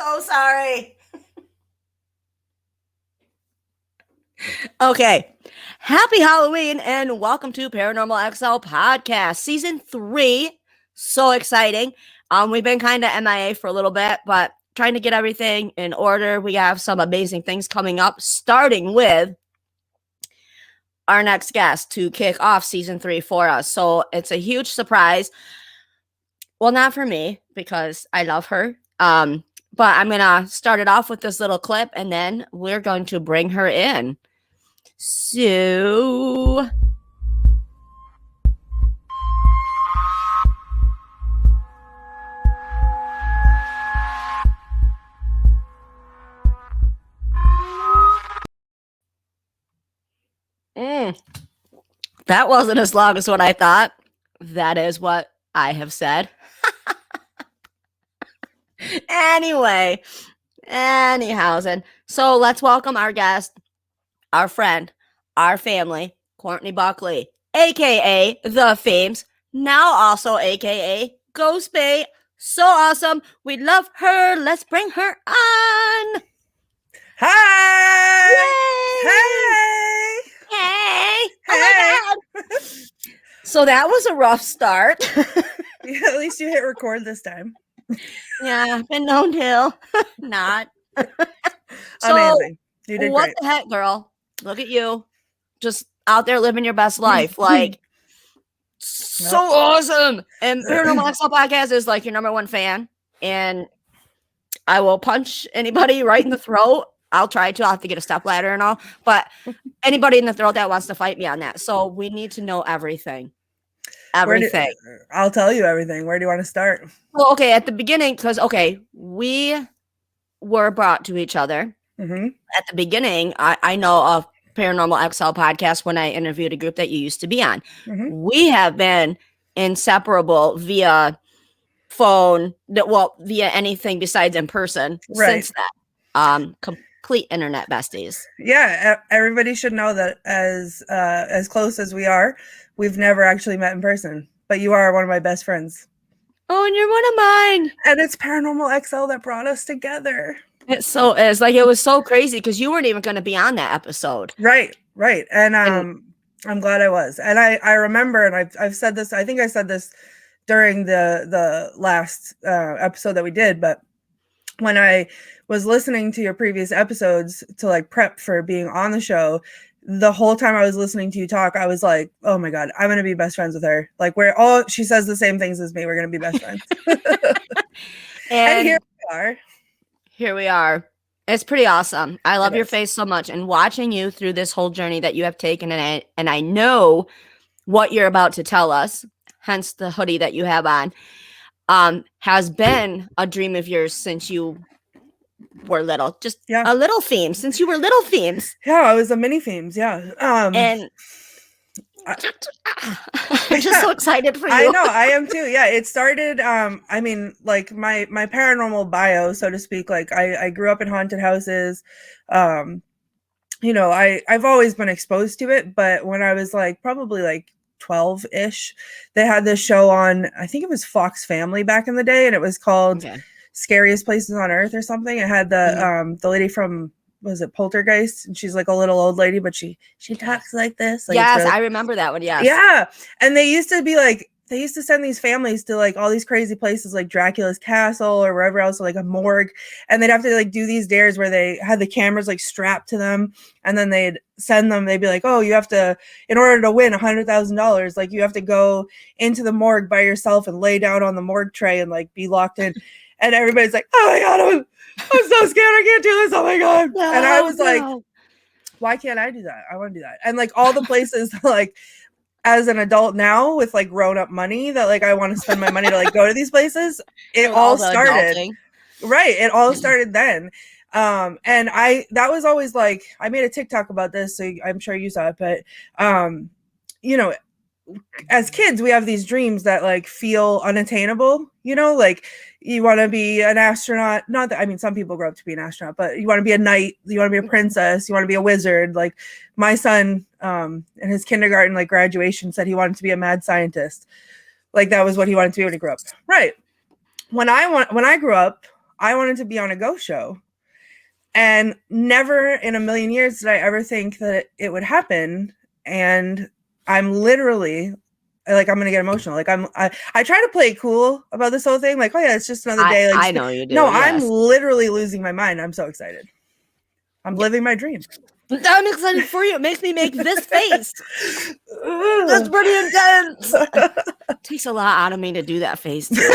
so sorry. Okay. Happy Halloween and welcome to Paranormal XL Podcast, Season 3. So exciting. We've been kind of MIA for a little bit, but trying to get everything in order. We have some amazing things coming up, starting with our next guest to kick off Season 3 for us. So it's a huge surprise. Well, not for me, because I love her. But I'm going to start it off with this little clip, and then we're going to bring her in. So... That wasn't as long as what I thought. That is what I have said. Anyhow, so let's welcome our guest, our friend, our family, Courtney Buckley, aka The Fames, now also aka Ghost Bay. So awesome. We love her. Let's bring her on. Hi. Yay! Hey. Hey. Oh my God. So that was a rough start. Yeah, at least you hit record this time. Yeah, been known to. Not. So, amazing. You did what great. the heck, girl? Look at you. Just out there living your best life. Like, so awesome. And Paranormal XL Podcast is like your number one fan. And I will punch anybody right in the throat. I'll try to. I'll have to get a step ladder and all. But anybody in the throat that wants to fight me on that. So we need to know everything. Everything. I'll tell you everything. Where do you want to start? Well, okay, at the beginning, because, okay, we were brought to each other. Mm-hmm. At the beginning, I know of Paranormal XL Podcast when I interviewed a group that you used to be on. Mm-hmm. We have been inseparable via phone, via anything besides in person since that. Complete internet besties. Yeah, everybody should know that as close as we are, we've never actually met in person. But you are one of my best friends. Oh, and you're one of mine. And it's Paranormal XL that brought us together. It so is. Like, it was so crazy because you weren't even going to be on that episode. Right. And I'm glad I was. And I remember, and I've said this, I think I said this during the last episode that we did, but when I was listening to your previous episodes to like prep for being on the show, the whole time I was listening to you talk, I was like, oh my God, I'm going to be best friends with her. Like, she says the same things as me. We're going to be best friends. and here we are. It's pretty awesome. I love your face so much, and watching you through this whole journey that you have taken, and I know what you're about to tell us, hence the hoodie that you have on, has been a dream of yours since you were little. Just a little theme, since you were little themes. Yeah, I was a mini themes, yeah. And I'm just so excited for you. I know, I am too. Yeah, it started, I mean, like my paranormal bio, so to speak, like I grew up in haunted houses. You know, I've always been exposed to it, but when I was like probably like 12-ish, they had this show on, I think it was Fox Family back in the day, and it was called Scariest Places on Earth or something. It had the lady from, was it Poltergeist? And she's like a little old lady, but she talks like this. Like, yes, really... I remember that one. Yes. Yeah. And they used to send these families to like all these crazy places like Dracula's castle or wherever else, like a morgue. And they'd have to like do these dares where they had the cameras like strapped to them. And then they'd send them, they'd be like, oh, you have to, in order to win $100,000, like you have to go into the morgue by yourself and lay down on the morgue tray and like be locked in. And everybody's like, oh my God, I'm so scared. I can't do this. Oh my God. No, and I was like, why can't I do that? I want to do that. And like all the places like as an adult now with like grown up money that like I want to spend my money to like go to these places, it all started. Right. It all started then. And that was always like, I made a TikTok about this, so I'm sure you saw it, but you know, as kids, we have these dreams that like feel unattainable, you know, like you want to be an astronaut. Not that, I mean, some people grow up to be an astronaut, but you want to be a knight, you want to be a princess, you want to be a wizard. Like my son, in his kindergarten, like graduation, said he wanted to be a mad scientist. Like that was what he wanted to be when he grew up. Right. When I grew up, I wanted to be on a ghost show. And never in a million years did I ever think that it would happen. And I'm literally like, I'm going to get emotional. Like I try to play cool about this whole thing. Like, oh yeah, it's just another day. Like, I know you do. No, yes. I'm literally losing my mind. I'm so excited. I'm living my dream. I'm excited for you. It makes me make this face. That's pretty intense. It takes a lot out of me to do that face too.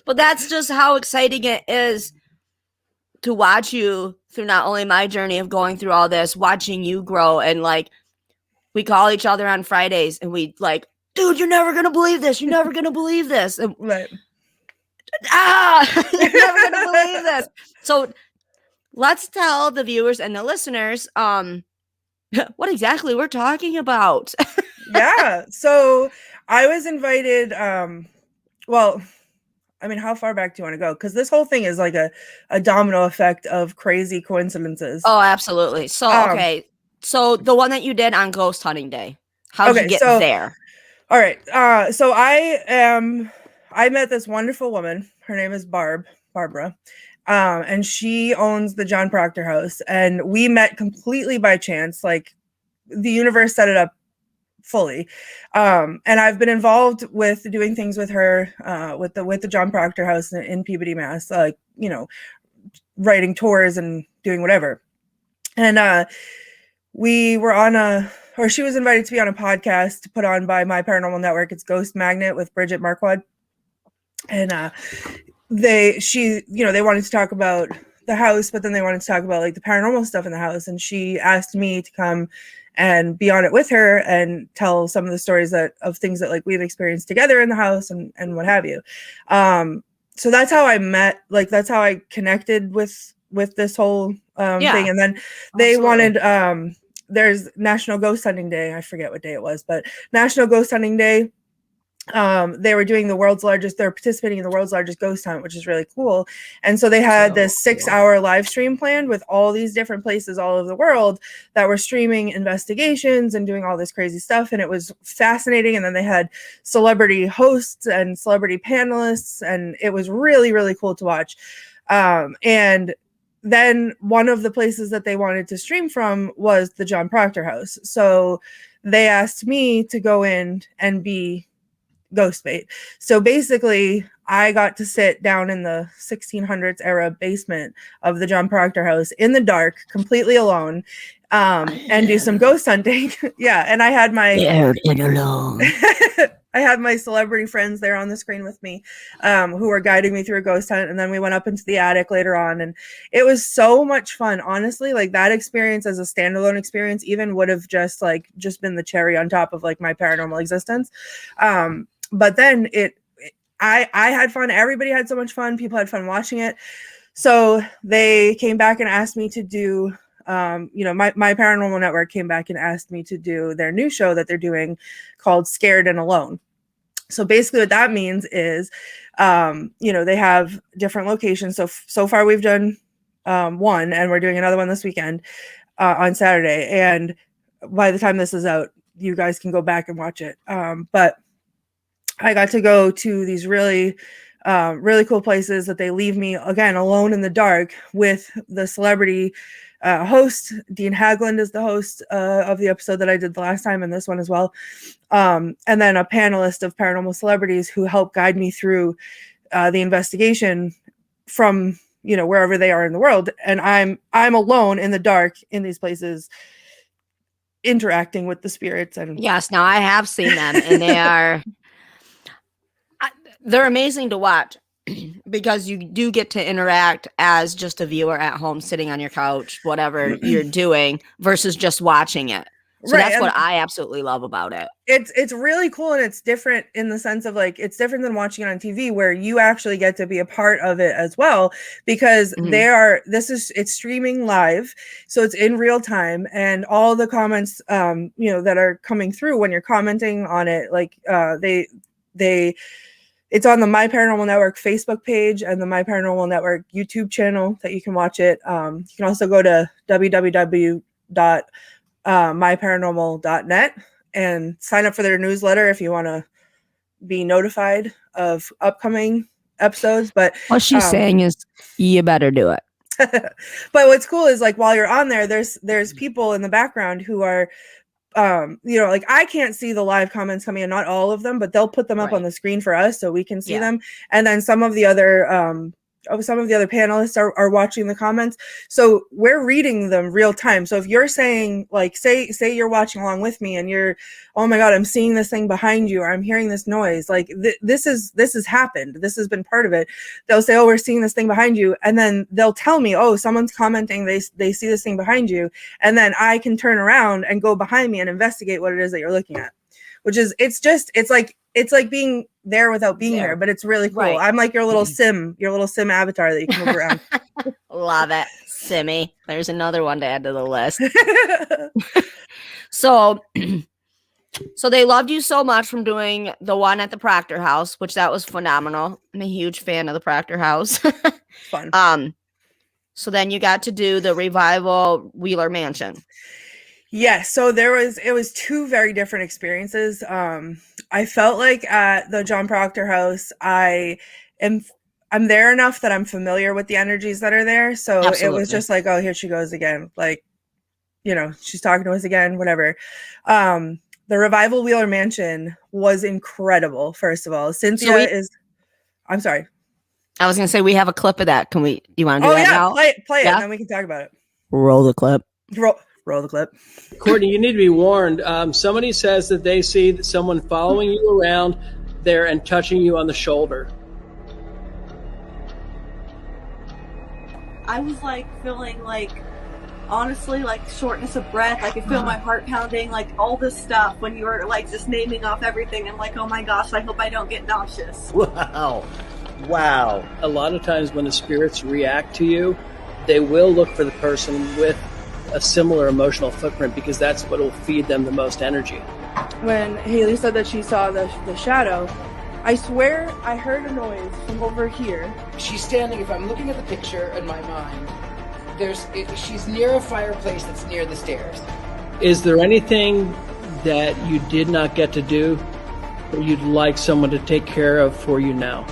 But that's just how exciting it is to watch you through not only my journey of going through all this, watching you grow. And like, we call each other on Fridays and we like, dude, you're never going to believe this. You're never going to believe this. And, right. You're never going to believe this. So let's tell the viewers and the listeners what exactly we're talking about. Yeah. So I was invited, well, I mean, how far back do you want to go? Because this whole thing is like a domino effect of crazy coincidences. Oh, absolutely. So, okay. So the one that you did on Ghost Hunting Day, how'd you get there? All right. So I met this wonderful woman. Her name is Barbara. And she owns the John Proctor House. And we met completely by chance. Like, the universe set it up fully. And I've been involved with doing things with her, with the John Proctor House in Peabody, Mass, like, you know, writing tours and doing whatever. And we were she was invited to be on a podcast put on by My Paranormal Network. It's Ghost Magnet with Bridget Marquardt. And they wanted to talk about the house, but then they wanted to talk about like the paranormal stuff in the house. And she asked me to come and be on it with her and tell some of the stories of things that like we've experienced together in the house and what have you. So that's how I met, like, that's how I connected with this whole thing. And then they wanted, there's National Ghost Hunting Day. I forget what day it was, but National Ghost Hunting Day. They were doing they're participating in the world's largest ghost hunt, which is really cool. And so they had this 6-hour live stream planned with all these different places all over the world that were streaming investigations and doing all this crazy stuff. And it was fascinating. And then they had celebrity hosts and celebrity panelists, and it was really, really cool to watch. And then one of the places that they wanted to stream from was the John Proctor House. So they asked me to go in and be ghost bait. So basically, I got to sit down in the 1600s era basement of the John Proctor House in the dark, completely alone, and do some ghost hunting. Yeah, and I had my alone. I had my celebrity friends there on the screen with me, who were guiding me through a ghost hunt. And then we went up into the attic later on, and it was so much fun. Honestly, like, that experience as a standalone experience even would have just been the cherry on top of like my paranormal existence. But then I had fun. Everybody had so much fun. People had fun watching it. So they came back and asked me to do, my Paranormal Network came back and asked me to do their new show that they're doing called Scared and Alone. So basically what that means is, they have different locations. So far we've done one, and we're doing another one this weekend on Saturday. And by the time this is out, you guys can go back and watch it. But I got to go to these really, really cool places that they leave me, again, alone in the dark with the celebrity host. Dean Haglund is the host of the episode that I did the last time, and this one as well. And then a panelist of paranormal celebrities who help guide me through the investigation from, wherever they are in the world. And I'm alone in the dark in these places, interacting with the spirits. And yes, now I have seen them, and they're amazing to watch because you do get to interact as just a viewer at home, sitting on your couch, whatever you're doing, versus just watching it. So that's what I absolutely love about it. It's really cool, and it's different in the sense of like, it's different than watching it on TV, where you actually get to be a part of it as well, because it's streaming live, so it's in real time, and all the comments that are coming through when you're commenting on it, like it's on the My Paranormal Network Facebook page and the My Paranormal Network YouTube channel that you can watch it. You can also go to www.myparanormal.net and sign up for their newsletter if you want to be notified of upcoming episodes, but What she's saying is you better do it. but what's cool is like while you're on there, there's people in the background who are like I can't see the live comments coming in, not all of them, but they'll put them up on the screen for us so we can see them. And then some of the other panelists are watching the comments, so we're reading them real time. So if you're saying, like, say you're watching along with me and you're, oh my god, I'm seeing this thing behind you, or I'm hearing this noise, like this has happened, this has been part of it. They'll say, oh, we're seeing this thing behind you, and then they'll tell me, oh, someone's commenting they see this thing behind you, and then I can turn around and go behind me and investigate what it is that you're looking at, which is it's like being there without being there, but it's really cool. Right. I'm like your little sim avatar that you can move around. Love it. Simmy. There's another one to add to the list. So they loved you so much from doing the one at the Proctor House, which that was phenomenal. I'm a huge fan of the Proctor House. Fun. So then you got to do the Revival Wheeler Mansion. Yes, so it was two very different experiences. I felt like at the John Proctor House, I'm there enough that I'm familiar with the energies that are there. So Absolutely. It was just like, oh, here she goes again. Like, she's talking to us again, whatever. The Revival Wheeler Mansion was incredible, first of all. Cynthia I'm sorry. I was going to say, we have a clip of that. You want to do that now? Play it, and then we can talk about it. Roll the clip. Roll the clip. Courtney, you need to be warned. Somebody says that they see someone following you around there and touching you on the shoulder. I was like feeling like, honestly, like shortness of breath. I could feel my heart pounding, like all this stuff when you were like just naming off everything. I'm like, oh my gosh, I hope I don't get nauseous. Wow. A lot of times when the spirits react to you, they will look for the person with a similar emotional footprint, because that's what will feed them the most energy. When Haley said that she saw the shadow, I swear I heard a noise from over here. She's standing, if I'm looking at the picture in my mind, she's near a fireplace that's near the stairs. Is there anything that you did not get to do that you'd like someone to take care of for you now?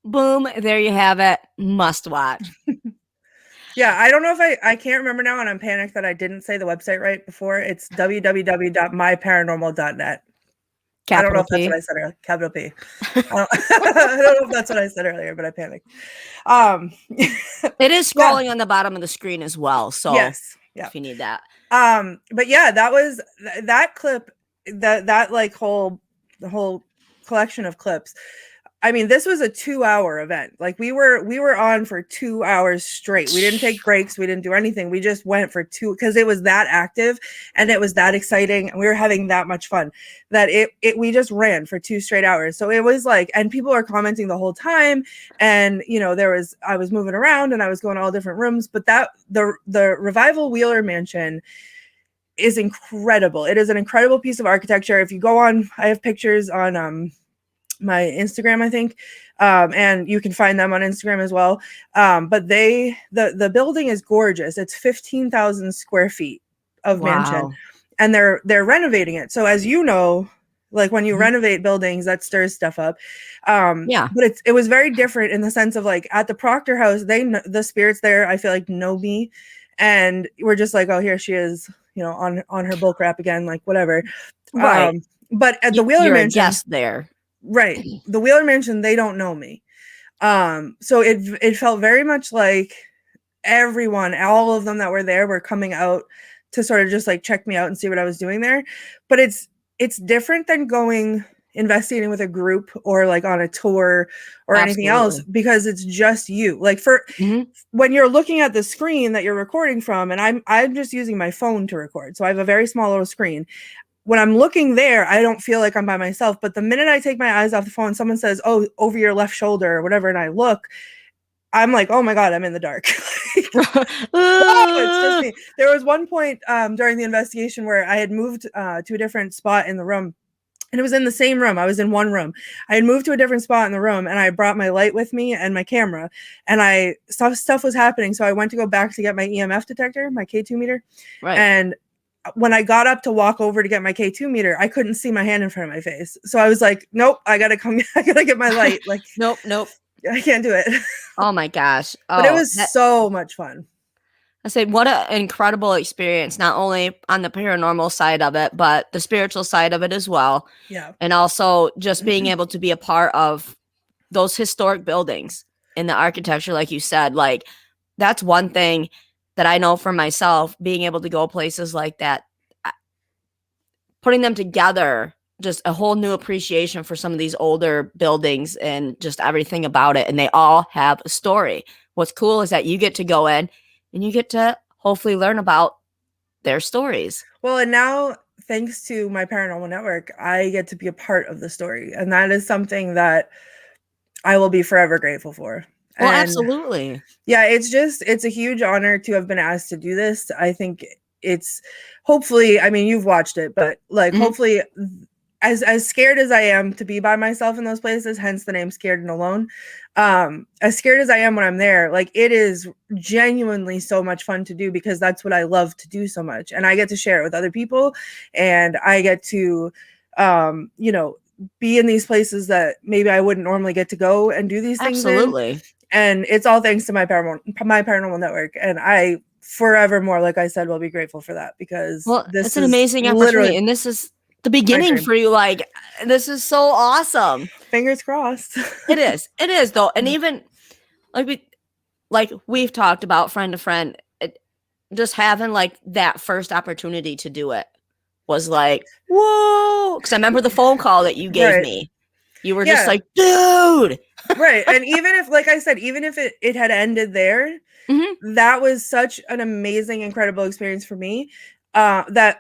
Boom, there you have it. Must watch. Yeah, I don't know if I can't remember now, and I'm panicked that I didn't say the website right before. It's www.myparanormal.net. I don't know if that's what I said earlier. Capital P. I don't know if that's what I said earlier, but I panicked. It is scrolling on the bottom of the screen as well. So yes, if you need that. But yeah, that was that clip, that like the whole collection of clips. I mean, this was a 2-hour event. Like we were on for 2 hours straight. We didn't take breaks. We didn't do anything. We just went for because it was that active and it was that exciting and we were having that much fun that we just ran for 2 straight hours. So it was like, and people are commenting the whole time. And I was moving around and I was going to all different rooms, but the Revival Wheeler Mansion is incredible. It is an incredible piece of architecture. If you go on, I have pictures on, my Instagram, I think, and you can find them on Instagram as well. But the building is gorgeous. It's 15,000 square feet of mansion, and they're renovating it. So as you know, like when you renovate buildings, that stirs stuff up. But it was very different in the sense of like at the Proctor House, the spirits there, I feel like know me, and we're just like, oh, here she is, on her bull crap again, like whatever. Right. But at the Wheeler Mansion, guest there. Right. The Wheeler Mansion, they don't know me. So it felt very much like all of them that were there were coming out to sort of just like check me out and see what I was doing there. But it's different than investigating with a group or like on a tour or anything else, because it's just you. Like when you're looking at the screen that you're recording from, and I'm just using my phone to record. So I have a very small little screen. When I'm looking there, I don't feel like I'm by myself. But the minute I take my eyes off the phone, someone says, oh, over your left shoulder or whatever, and I look, I'm like, oh my God, I'm in the dark. It's just me. There was one point during the investigation where I had moved to a different spot in the room. And it was in the same room. I was in one room. I had moved to a different spot in the room, and I brought my light with me and my camera, and stuff was happening. So I went to go back to get my EMF detector, my K2 meter. Right. And when I got up to walk over to get my K2 meter, I couldn't see my hand in front of my face. So I was like, nope, I gotta get my light. Like, nope. I can't do it. Oh my gosh. But it was so much fun. I say, what an incredible experience, not only on the paranormal side of it, but the spiritual side of it as well. Yeah. And also just being able to be a part of those historic buildings in the architecture, like you said. Like, that's one thing that I know for myself, being able to go places like that, putting them together, just a whole new appreciation for some of these older buildings and just everything about it. And they all have a story. What's cool is that you get to go in and you get to hopefully learn about their stories. Well, and now, thanks to my paranormal network, I get to be a part of the story. And that is something that I will be forever grateful for. Well, and absolutely. Yeah, it's a huge honor to have been asked to do this. I think it's hopefully, I mean, you've watched it, but like, hopefully, as scared as I am to be by myself in those places, hence the name Scared and Alone, as scared as I am when I'm there, like, it is genuinely so much fun to do because that's what I love to do so much. And I get to share it with other people, and I get to, be in these places that maybe I wouldn't normally get to go and do these things in. Absolutely. And it's all thanks to my paranormal network. And I forevermore, like I said, will be grateful for that because it's an amazing opportunity. And this is the beginning for you. Like, this is so awesome. Fingers crossed. It is though. And even like we've talked about friend to friend, just having like that first opportunity to do it was like, whoa. Cause I remember the phone call that you gave me. You were just like, dude. Right. And even if, like I said, even if it had ended there, that was such an amazing, incredible experience for me that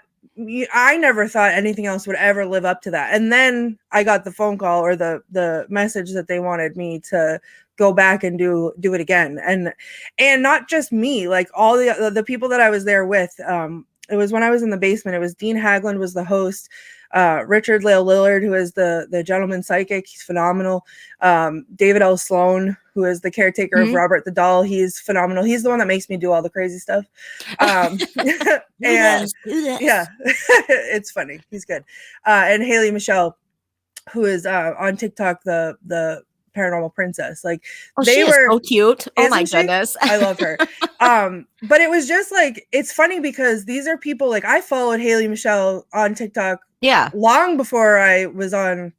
I never thought anything else would ever live up to that. And then I got the phone call or the message that they wanted me to go back and do it again. And not just me, like all the people that I was there with. It was when I was in the basement. It was Dean Haglund was the host. Richard Lale Lillard, who is the gentleman psychic, he's phenomenal. David L. Sloan, who is the caretaker of Robert the Doll, he's phenomenal. He's the one that makes me do all the crazy stuff. And yeah, it's funny. He's good. And Haley Michelle, who is on TikTok, the paranormal princess. Like, they were so cute. Oh my goodness. I love her. But it was just like, it's funny because these are people, like, I followed Haley Michelle on TikTok long before I was on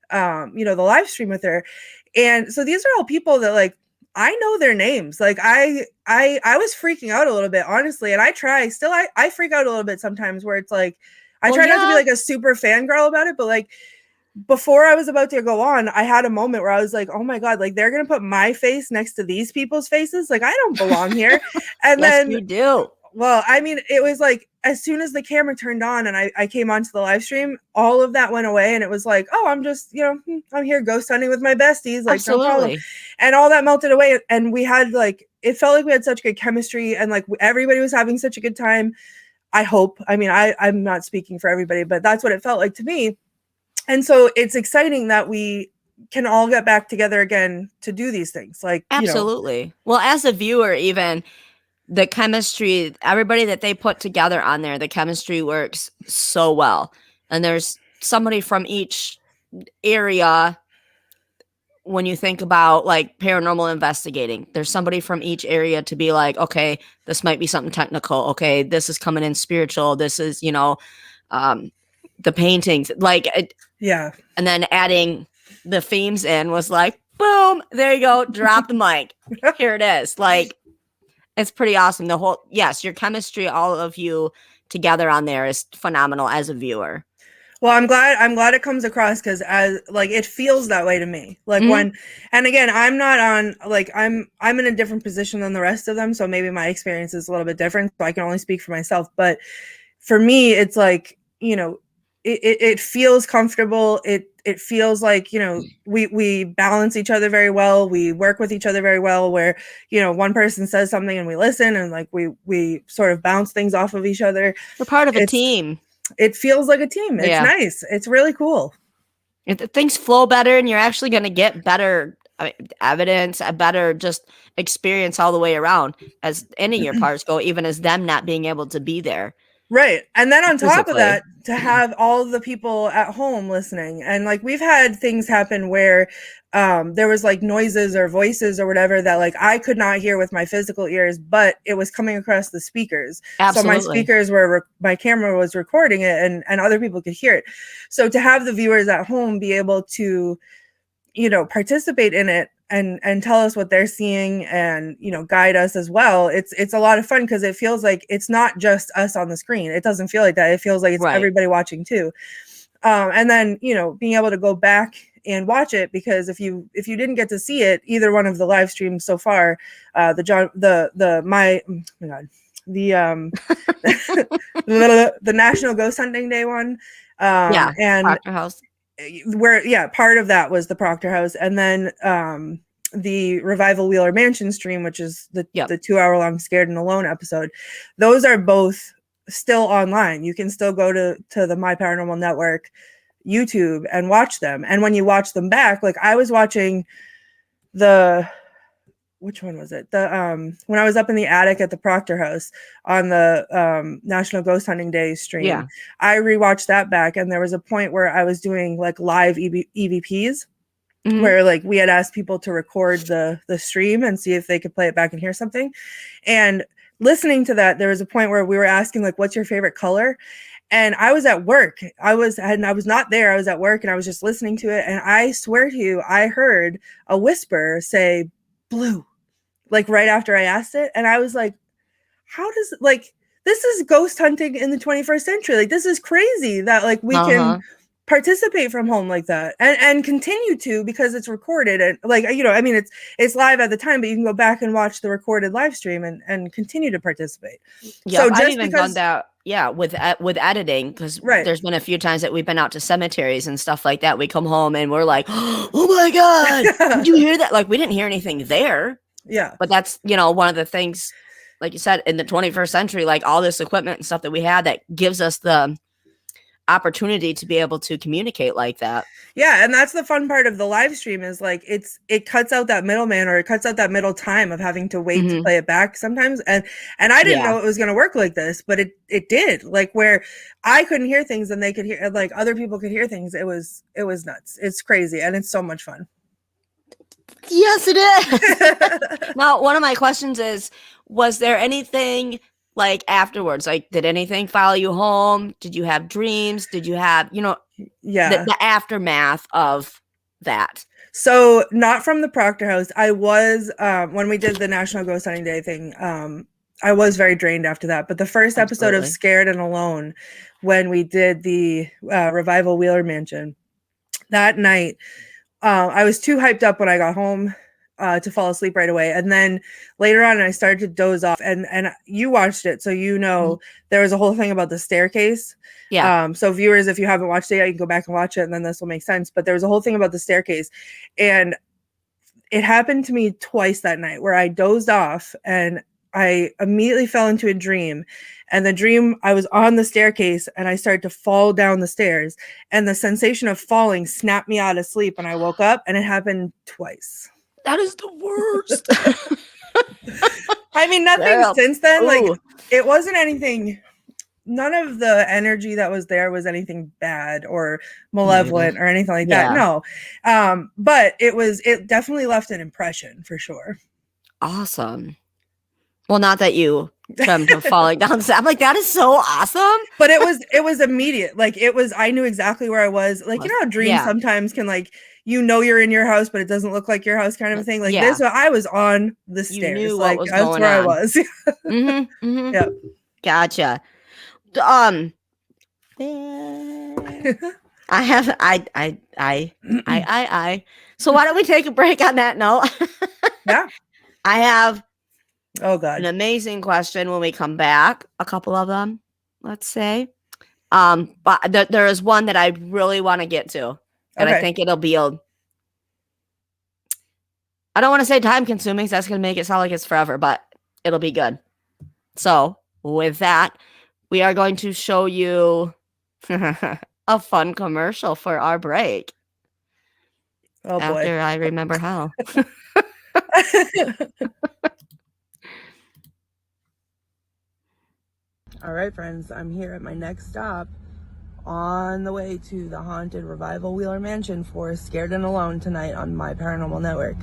the live stream with her. And so these are all people that, like, I know their names. Like, I was freaking out a little bit, honestly, and I freak out a little bit sometimes where it's like I try not to be like a super fangirl about it, but like before I was about to go on, I had a moment where I was like, oh my God, like, they're going to put my face next to these people's faces. Like, I don't belong here. And then you do. Well, I mean, it was like, as soon as the camera turned on and I came onto the live stream, all of that went away. And it was like, oh, I'm just, I'm here ghost hunting with my besties. Like, no problem. And all that melted away. And we had like, it felt like we had such good chemistry and like everybody was having such a good time. I hope. I mean, I'm not speaking for everybody, but that's what it felt like to me. And so it's exciting that we can all get back together again to do these things. Like, absolutely. Well, as a viewer, even the chemistry, everybody that they put together on there, the chemistry works so well. And there's somebody from each area. When you think about like paranormal investigating, there's somebody from each area to be like, okay, this might be something technical. Okay, this is coming in spiritual. This is, the paintings, like, and then adding the themes in was like, boom, there you go, drop the mic. Here it is. Like, it's pretty awesome. The whole, your chemistry, all of you together on there is phenomenal as a viewer. Well, I'm glad it comes across because as like it feels that way to me. Like when, and again, I'm not on like I'm in a different position than the rest of them, so maybe my experience is a little bit different. So I can only speak for myself. But for me, it's like it feels comfortable. It feels like we balance each other very well. We work with each other very well. Where one person says something and we listen, and like we sort of bounce things off of each other. We're part of a team. It feels like a team. It's nice. It's really cool. Things flow better, and you're actually going to get better evidence, a better just experience all the way around as any of your parts go, even as them not being able to be there. Right. And then on top of Physically. that, to have all the people at home listening. And like we've had things happen where there was like noises or voices or whatever that like I could not hear with my physical ears, but it was coming across the speakers. Absolutely. So my speakers were, my camera was recording it and other people could hear it. So to have the viewers at home be able to, you know, participate in it and tell us what they're seeing and, you know, guide us as well. It's a lot of fun because it feels like it's not just us on the screen. It doesn't feel like that. It feels like it's everybody watching too. And then, you know, being able to go back and watch it, because if you didn't get to see it, either one of the live streams so far, the National Ghost Hunting Day one, and Proctor House. Where part of that was the Proctor House, and then the Revival Wheeler Mansion stream, which is the 2-hour-long Scared and Alone episode. Those are both still online. You can still go to the My Paranormal Network YouTube and watch them. And when you watch them back, like I was watching which one was it? When I was up in the attic at the Proctor House on the National Ghost Hunting Day stream, I rewatched that back, and there was a point where I was doing like live EVPs, where like we had asked people to record the stream and see if they could play it back and hear something. And listening to that, there was a point where we were asking like, what's your favorite color? And I was at work. I was not there. I was at work and I was just listening to it. And I swear to you, I heard a whisper say blue, like right after I asked it. And I was like, how does, like, this is ghost hunting in the 21st century. Like, this is crazy that like we can participate from home like that and continue to, because it's recorded. And like, you know, I mean, it's live at the time, but you can go back and watch the recorded live stream and continue to participate. Yeah, so I've even done that. Yeah, with editing, because there's been a few times that we've been out to cemeteries and stuff like that. We come home and we're like, oh my God, did you hear that? Like, we didn't hear anything there. Yeah. But that's, you know, one of the things, like you said, in the 21st century, like all this equipment and stuff that we had that gives us the opportunity to be able to communicate like that. Yeah, and that's the fun part of the live stream is like it cuts out that middleman, or it cuts out that middle time of having to wait to play it back sometimes. And I didn't know it was going to work like this, but it did. Like where I couldn't hear things and they could hear, like other people could hear things. It was nuts. It's crazy and it's so much fun. Yes, it is. Now, one of my questions is, was there anything like afterwards, like did anything follow you home? Did you have dreams? Did you have, you know, the aftermath of that? So not from the Proctor House. I was when we did the National Ghost Hunting Day thing, I was very drained after that. But the first episode of Scared and Alone, when we did the Revival Wheeler Mansion, that night, I was too hyped up when I got home to fall asleep right away. And then later on, I started to doze off. And you watched it, so you know there was a whole thing about the staircase. Yeah. So viewers, if you haven't watched it yet, you can go back and watch it, and then this will make sense. But there was a whole thing about the staircase. And it happened to me twice that night where I dozed off and I immediately fell into a dream. And the dream, I was on the staircase and I started to fall down the stairs. And the sensation of falling snapped me out of sleep. And I woke up, and it happened twice. That is the worst. I mean, nothing since then. Like, it wasn't anything. None of the energy that was there was anything bad or malevolent or anything like that. No. But it definitely left an impression for sure. Awesome. Well, not that you jumped from falling down. I'm like, that is so awesome. But it was immediate. Like I knew exactly where I was. Like, you know how dreams sometimes can, like, you know, you're in your house, but it doesn't look like your house kind of a thing. Like this, I was on the stairs. You knew like what was that's going where on. I was. Yeah. Gotcha. I have I. So why don't we take a break on that note? Yeah. I have an amazing question when we come back. A couple of them, let's say. But there is one that I really want to get to. And I think it'll be I don't want to say time consuming, so that's going to make it sound like it's forever, but it'll be good. So with that, we are going to show you a fun commercial for our break. Oh boy. after I remember how. All right, friends, I'm here at my next stop on the way to the haunted Revival Wheeler Mansion for Scared and Alone tonight on my Paranormal Network.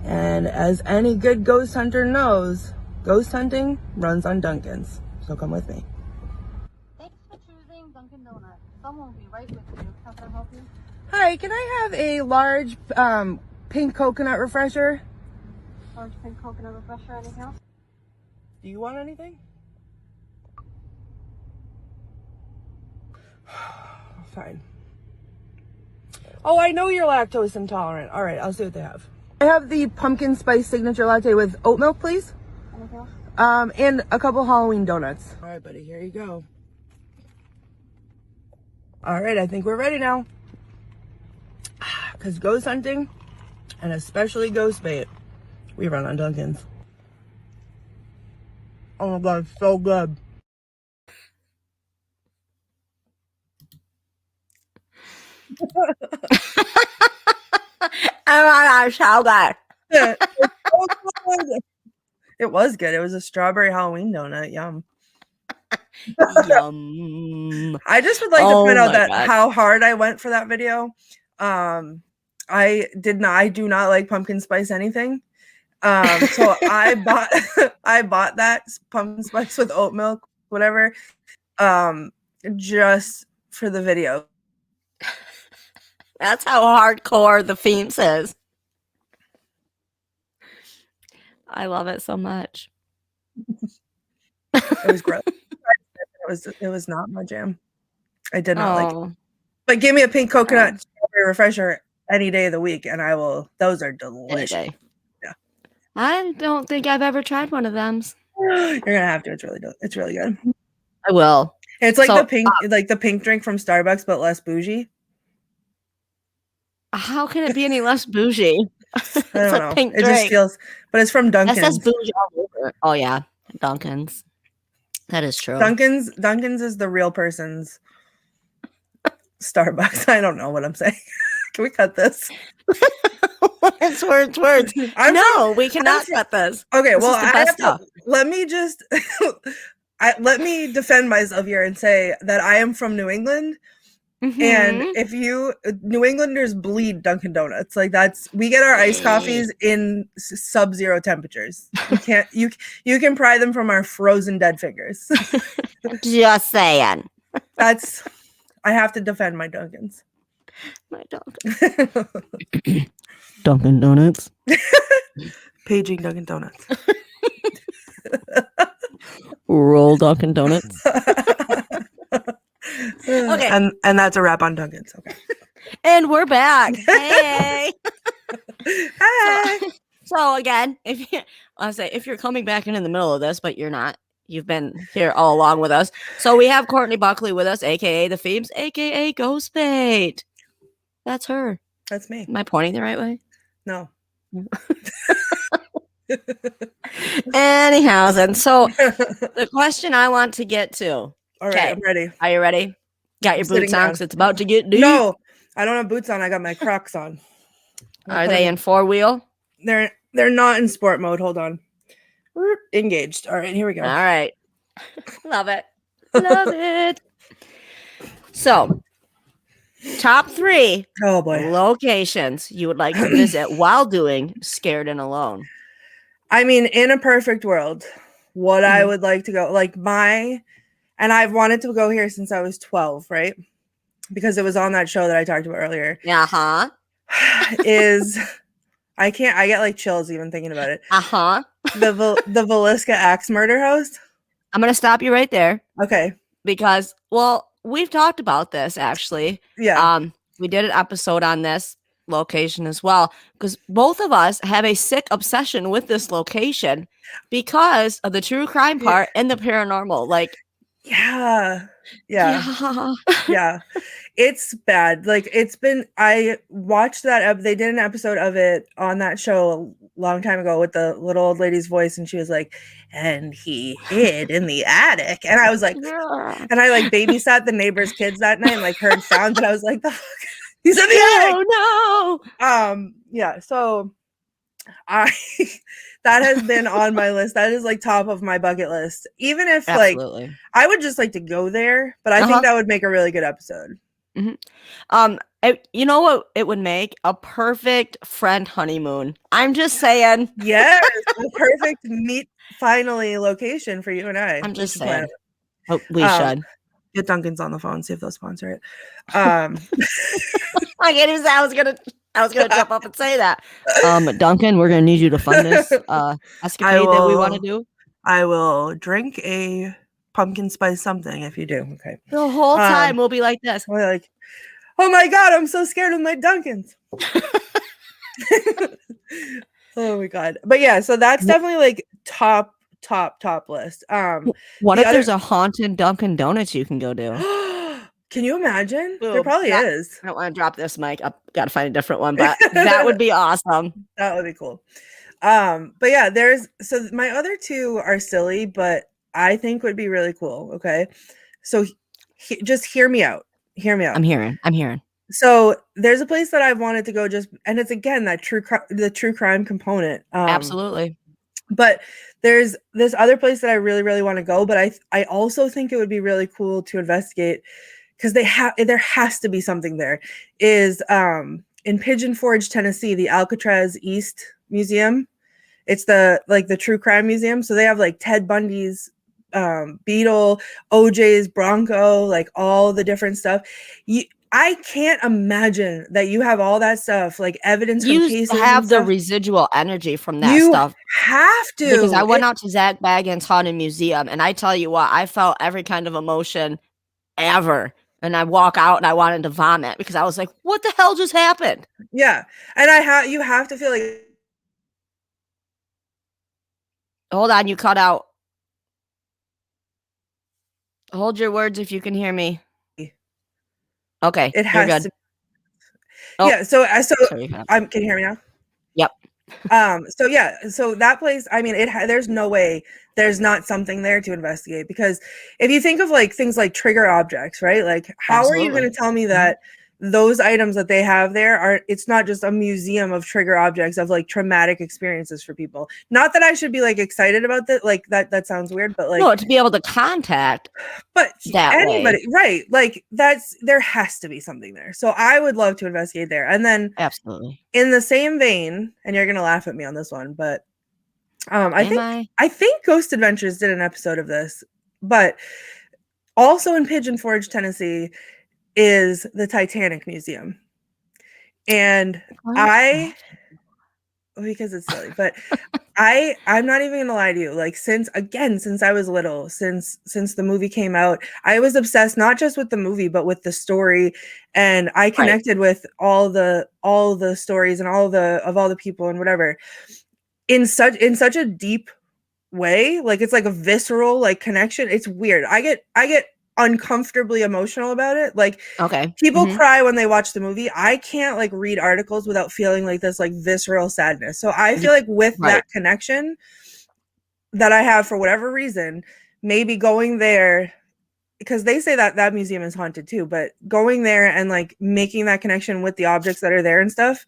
And as any good ghost hunter knows, ghost hunting runs on Dunkin's. So come with me. Thanks for choosing Dunkin' Donuts. Someone will be right with you. How can I help you? Hi, can I have a large pink coconut refresher? Large pink coconut refresher, anything else? Do you want anything? Fine. Oh, I know you're lactose intolerant. All right, I'll see what they have. I have the pumpkin spice signature latte with oat milk, please. Anything else? And a couple Halloween donuts. All right, buddy, here you go. All right, I think we're ready now. Because ghost hunting, and especially ghost bait, we run on Dunkin's. Oh my God, it's so good. Oh my gosh, how good. It was good. It was a strawberry Halloween donut. Yum. Yum. I just would like to Oh point out my that God. how hard I went for that video. I do not like pumpkin spice anything. So I bought that pumpkin spice with oat milk, whatever, just for the video. That's how hardcore the Themes is. I love it so much. It was gross. It was not my jam. I did not like it. Oh, But give me a pink coconut strawberry refresher any day of the week, and I will. Those are any delicious. day. Yeah. I don't think I've ever tried one of them. You're gonna have to. It's really good. I will. It's like So, the pink drink from Starbucks, but less bougie. How can it be any less bougie? I don't know. Pink It just drink. feels, but it's from That Dunkin's. says bougie all over it. Oh yeah, Dunkin's. That is true. Dunkin's is the real person's Starbucks. I don't know what I'm saying. Can we cut this? It's words. We cannot cut this. Okay, This well, is the best stuff. let me just let me defend myself here and say that I am from New England. And Mhm. if New Englanders bleed Dunkin' Donuts, like we get our iced coffees in sub-zero temperatures. You can pry them from our frozen dead fingers. Just saying. I have to defend my Dunkins. My Dunkin'. Dunkin' Donuts. Paging Dunkin' Donuts. Roll Dunkin' Donuts. Okay. And that's a wrap on Dunkin's. Okay. And we're back. Hey. Hi. So again, if you're coming back in the middle of this, but you're not, you've been here all along with us. So we have Courtney Buckley with us, aka the Themes, aka Ghost Bait. That's her. That's me. Am I pointing the right way? No. Anyhow, then so the question I want to get to. All right, Okay. I'm ready. Are you ready? Got your I'm sitting boots on down. because it's about to get deep. No, I don't have boots on. I got my Crocs on. Are they in 4-wheel? They're not in sport mode. Hold on. We're engaged. All right, here we go. All right. Love it. Love it. So, top 3 Oh boy. locations you would like to visit while doing Scared and Alone. I mean, in a perfect world, what I Mhm. would like to go, and I've wanted to go here since I was 12, right? Because it was on that show that I talked about earlier. Uh-huh. I get like chills even thinking about it. Uh-huh. The Villisca Axe Murder House. I'm going to stop you right there Okay. because, well, we've talked about this actually. Yeah. We did an episode on this location as well because both of us have a sick obsession with this location because of the true crime part and the paranormal. Like, Yeah. yeah. Yeah. It's bad. Like I watched that they did an episode of it on that show a long time ago with the little old lady's voice, and she was like, and he hid in the attic. And I was like, Yeah. and I like babysat the neighbor's kids that night and like heard sounds, and I was like, the fuck? He's in the attic. Oh no. Yeah, so I that has been on my list. That is like top of my bucket list. Even if like Absolutely. I would just like to go there, but I think that would make a really good episode. You know what it would make? A perfect friend honeymoon. I'm just saying. Yes, a perfect meet finally location for you and I. I'm We just should plan saying. it. Oh, we should. Get Duncan's on the phone, see if they'll sponsor it. I can't even say I was gonna jump up and say that. Duncan, we're gonna need you to fund this escapade that we want to do. I will drink a pumpkin spice something if you do. Okay. The whole time we'll be like this. We're like, oh my god, I'm so scared of my Dunkins. Oh my god. But yeah, so that's definitely like top list. What if there's a haunted Dunkin' Donuts you can go to? Can you imagine? Boom. There probably is. I don't want to drop this mic. I've got to find a different one, but that would be awesome. That would be cool. But yeah, so my other two are silly, but I think would be really cool. Okay. So just hear me out. Hear me out. I'm hearing. So there's a place that I've wanted to go and it's again, that the true crime component. Absolutely. But there's this other place that I really, really want to go, but I also think it would be really cool to investigate because there has to be something there. Is in Pigeon Forge, Tennessee, the Alcatraz East Museum. It's the true crime museum. So they have like Ted Bundy's Beetle, OJ's Bronco, like all the different stuff. I can't imagine that you have all that stuff, like evidence. You have the residual energy from that stuff. You have to. Because I went out to Zach Bagans' Haunted Museum, and I tell you what, I felt every kind of emotion ever. And I walk out and I wanted to vomit because I was like, what the hell just happened? Yeah. And you have to feel like. Hold on, you cut out. Hold your words if you can hear me. Okay, it has you're good. to. Oh, yeah, so sorry, can you hear me now? Yep. So yeah, so that place, I mean, there's no way there's not something there to investigate, because if you think of like things like trigger objects, right? Like how are you going to tell me that those items that they have there it's not just a museum of trigger objects of like traumatic experiences for people? Not that I should be like excited about that, like that sounds weird, but like no, to be able to contact anybody, right? Like there has to be something there. So I would love to investigate there. And then absolutely in the same vein, and you're gonna laugh at me on this one, but I think Ghost Adventures did an episode of this, but also in Pigeon Forge, Tennessee, is the Titanic Museum. And because it's silly, but I'm not even gonna lie to you, like since I was little, since the movie came out, I was obsessed not just with the movie but with the story, and I connected with all the stories and all the people and whatever in such a deep way. Like it's like a visceral like connection. It's weird. I get uncomfortably emotional about it. Like people cry when they watch the movie. I can't like read articles without feeling like this like visceral sadness. So I feel like with that connection that I have for whatever reason, maybe going there, because they say that museum is haunted too, but going there and like making that connection with the objects that are there and stuff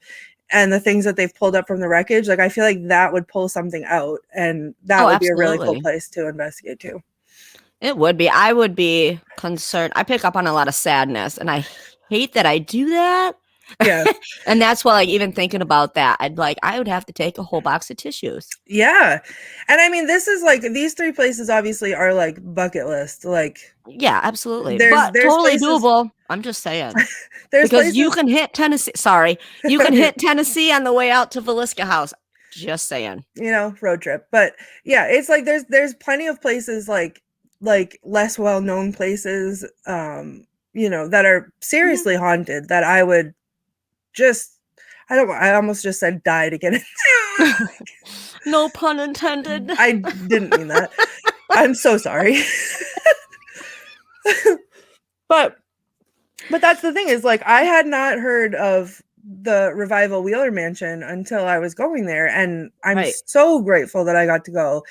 and the things that they've pulled up from the wreckage, like I feel like that would pull something out, and that would be a really cool place to investigate too. It would be. I would be concerned. I pick up on a lot of sadness, and I hate that I do that. Yeah. And that's why, like, even thinking about that, I would have to take a whole box of tissues. Yeah. And I mean, this is like, these three places obviously are like bucket list. Like, yeah, absolutely. There's totally places, doable. I'm just saying. Because places, you can hit Tennessee. Sorry. You can hit Tennessee on the way out to Villisca House. Just saying. Road trip. But yeah, it's like there's plenty of places like less well-known places, that are seriously haunted that I would I almost just said die to get into. No pun intended. I didn't mean that. I'm so sorry. But that's the thing, is like I had not heard of the Revival Wheeler Mansion until I was going there, and I'm so grateful that I got to go.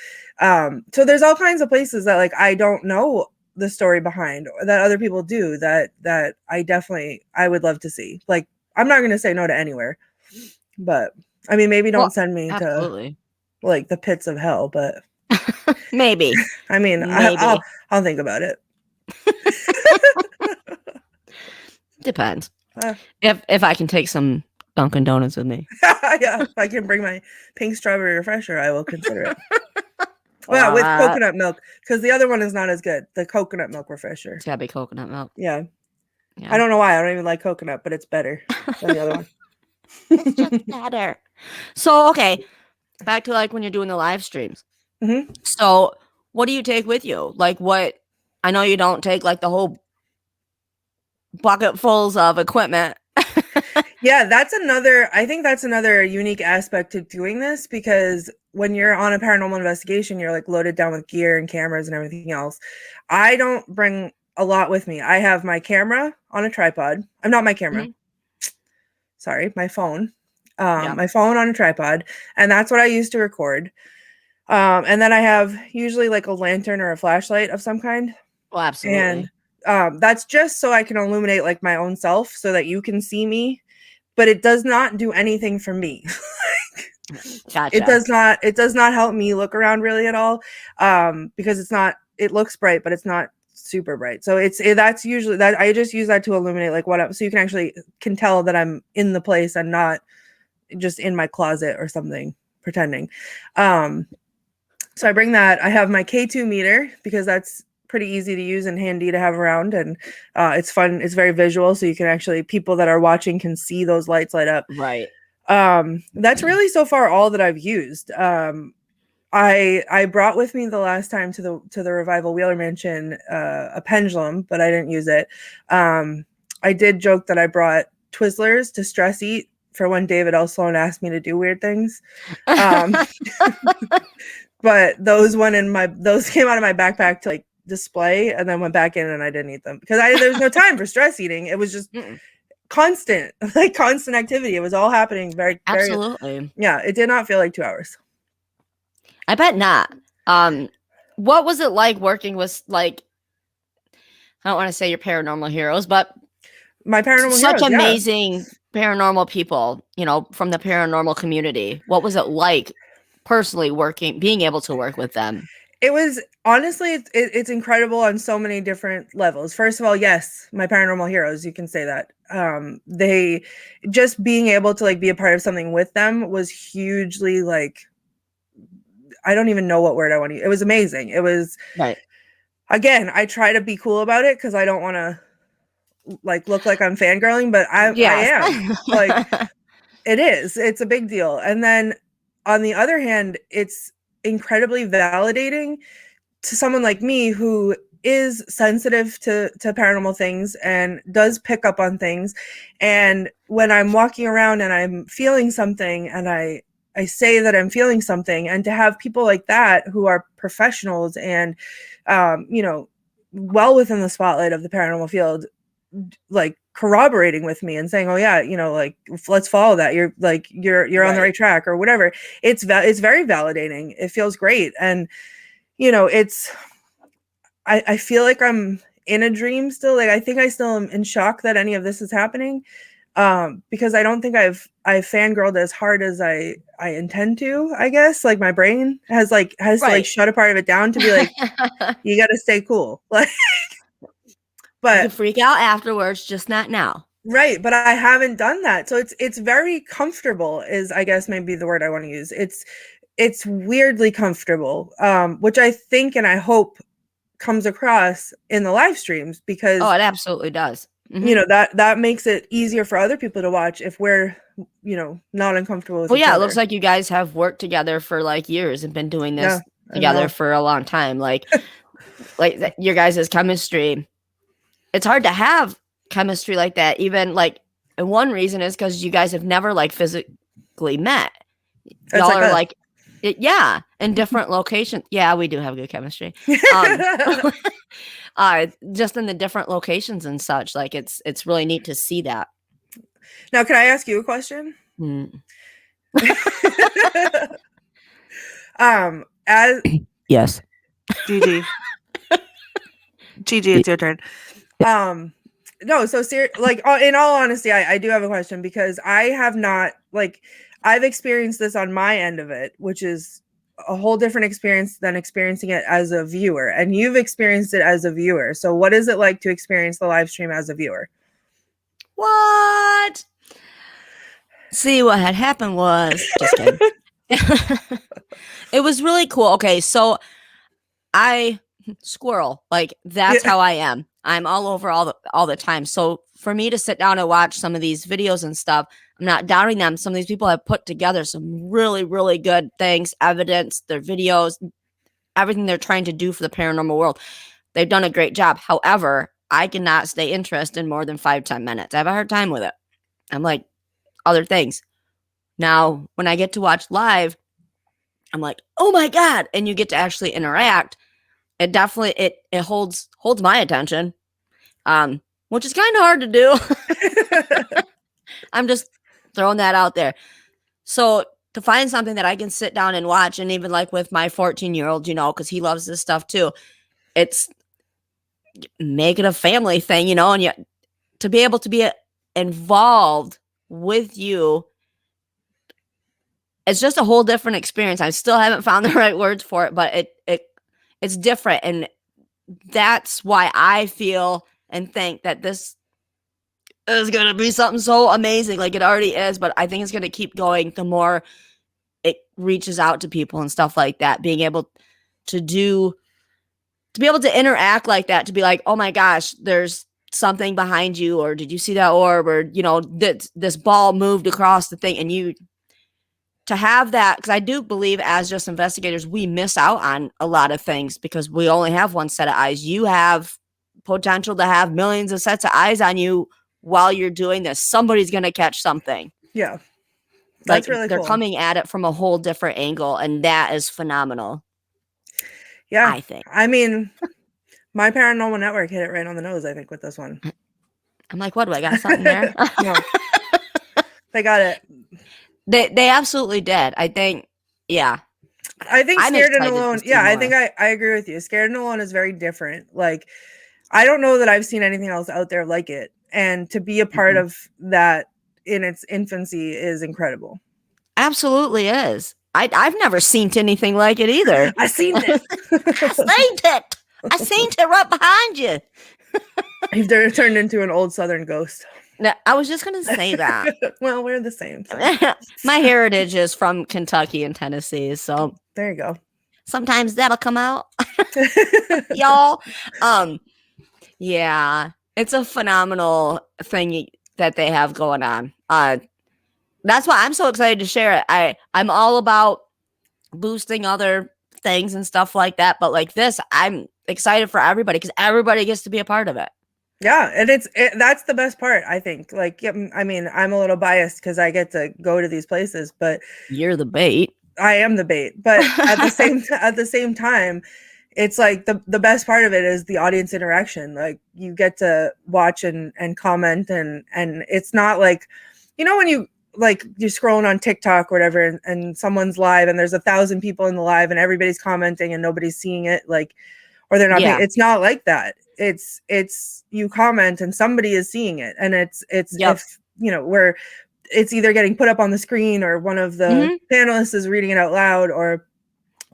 So there's all kinds of places that like I don't know the story behind, or that other people do, that I would love to see. Like I'm not gonna say no to anywhere, but I mean, maybe don't Well, send me to absolutely. like the pits of hell, but Maybe. I mean, Maybe. I'll think about it. Depends. Uh, If I can take some Dunkin' Donuts with me. yeah, if I can bring my pink strawberry refresher, I will consider it. Well, with What? coconut milk, because the other one is not as good. The coconut milk refresher. It's gotta be coconut milk. Yeah. Yeah. I don't know why. I don't even like coconut, but it's better than the other one. It's just better. So, okay, back to like when you're doing the live streams. Mhm. So, what do you take with you? Like, what? I know you don't take like the whole bucketfuls of equipment. Yeah, I think that's another unique aspect to doing this, because when you're on a paranormal investigation, you're like loaded down with gear and cameras and everything else. I don't bring a lot with me. I have my camera on a tripod. I'm not my camera. Sorry, my phone. Yeah. My phone on a tripod, and that's what I use to record. And then I have usually like a lantern or a flashlight of some kind. Well, absolutely. And that's just so I can illuminate like my own self so that you can see me, but it does not do anything for me. Gotcha. It does not help me look around really at all, because it looks bright, but it's not super bright. So that's usually that I just use that to illuminate like so you can tell that I'm in the place and not just in my closet or something pretending. So I bring that. I have my K2 meter because that's pretty easy to use and handy to have around, and it's fun. It's very visual, so you can actually, people that are watching can see those lights light up. Right. That's really so far all that I've used. I brought with me the last time to the Revival Wheeler Mansion a pendulum, but I didn't use it. I did joke that I brought Twizzlers to stress eat for when David L. Sloan asked me to do weird things. But those came out of my backpack to like display, and then went back in, and I didn't eat them because there was no time for stress eating. It was just constant activity. It was all happening very Absolutely. Yeah, it did not feel like 2 hours. I bet not. What was it like working with, like, I don't want to say your paranormal heroes, but my paranormal such heroes, amazing paranormal people, from the paranormal community? What was it like personally being able to work with them? It was honestly, it's incredible on so many different levels. First of all, yes, my paranormal heroes, you can say that. They just being able to like be a part of something with them was hugely like, I don't even know what word I want to use. It was amazing. It was right. Again, I try to be cool about it because I don't want to like look like I'm fangirling, but I am. Like, it's a big deal. And then on the other hand, it's incredibly validating to someone like me who is sensitive to paranormal things and does pick up on things. And when I'm walking around and I'm feeling something and I say that I'm feeling something, and to have people like that who are professionals and, well within the spotlight of the paranormal field, like corroborating with me and saying, oh yeah, like, let's follow that. You're right on the right track or whatever. It's very validating. It feels great. And, I feel like I'm in a dream still. Like, I think I still am in shock that any of this is happening. Because I don't think I've fangirled as hard as I intend to, I guess. Like, my brain has to like shut a part of it down to be like, you got to stay cool. Like, but you freak out afterwards, just not now. Right. But I haven't done that. So it's very comfortable is, I guess, maybe the word I want to use. It's weirdly comfortable, which I think and I hope comes across in the live streams, because it absolutely does. Mm-hmm. That makes it easier for other people to watch if we're not uncomfortable with each other. It looks like you guys have worked together for like years and been doing this together for a long time. Like like your guys' chemistry, it's hard to have chemistry like that. Even like, and one reason is because you guys have never like physically met. Y'all are like in different locations. Yeah, we do have good chemistry. Just in the different locations and such. Like, it's really neat to see that. Now, can I ask you a question? As yes, Gigi, it's your turn. no, so like in all honesty, I do have a question because I have not like I've experienced this on my end of it, which is a whole different experience than experiencing it as a viewer. And you've experienced it as a viewer. So what is it like to experience the live stream as a viewer? What? See, what had happened was just kidding. It was really cool. Okay, so I squirrel, like that's how I am. I'm all over all the time. So for me to sit down and watch some of these videos and stuff, I'm not doubting them. Some of these people have put together some really, really good things, evidence, their videos, everything they're trying to do for the paranormal world. They've done a great job. However, I cannot stay interested more than 5-10 minutes. I have a hard time with it. I'm like, other things. Now, when I get to watch live, I'm like, oh my God. And you get to actually interact. It definitely, it holds my attention, which is kind of hard to do. I'm just throwing that out there. So to find something that I can sit down and watch, and even like with my 14-year-old, because he loves this stuff too, it's make it a family thing, and yet to be able to be involved with you, it's just a whole different experience. I still haven't found the right words for it, but it's different. And that's why I feel and think that this is going to be something so amazing. Like it already is, but I think it's going to keep going the more it reaches out to people and stuff like that. Being able to be able to interact like that, to be like, oh my gosh, there's something behind you, or did you see that orb, or this ball moved across the thing, and you to have that, because I do believe as just investigators, we miss out on a lot of things because we only have one set of eyes. You have potential to have millions of sets of eyes on you while you're doing this. Somebody's going to catch something. Yeah. That's really they're cool. coming at it from a whole different angle, and that is phenomenal. Yeah. I think. I mean, my paranormal network hit it right on the nose, I think, with this one. I'm like, what do I got something there? No. They got it. They absolutely did. I think, yeah. I think Scared and Alone. Yeah, more. I think I agree with you. Scared and Alone is very different. Like, I don't know that I've seen anything else out there like it. And to be a part of that in its infancy is incredible. Absolutely is. I've never seen anything like it either. I seen it. I seen it right behind you. You've turned into an old Southern ghost. No, I was just going to say that. Well, we're the same. So. My heritage is from Kentucky and Tennessee, so there you go. Sometimes that'll come out, y'all. Yeah, it's a phenomenal thing that they have going on. That's why I'm so excited to share it. I'm all about boosting other things and stuff like that, but like this, I'm excited for everybody because everybody gets to be a part of it. Yeah, and that's the best part, I think. Like, I mean, I'm a little biased because I get to go to these places, but you're the bait. I am the bait, but at the same time, it's like the best part of it is the audience interaction. Like, you get to watch and comment, and it's not like, when you're scrolling on TikTok or whatever, and someone's live and there's 1,000 people in the live and everybody's commenting and nobody's seeing it, like, or they're not. Yeah. It's not like that. It's you comment and somebody is seeing it, and it's yep. if where it's either getting put up on the screen or one of the panelists is reading it out loud or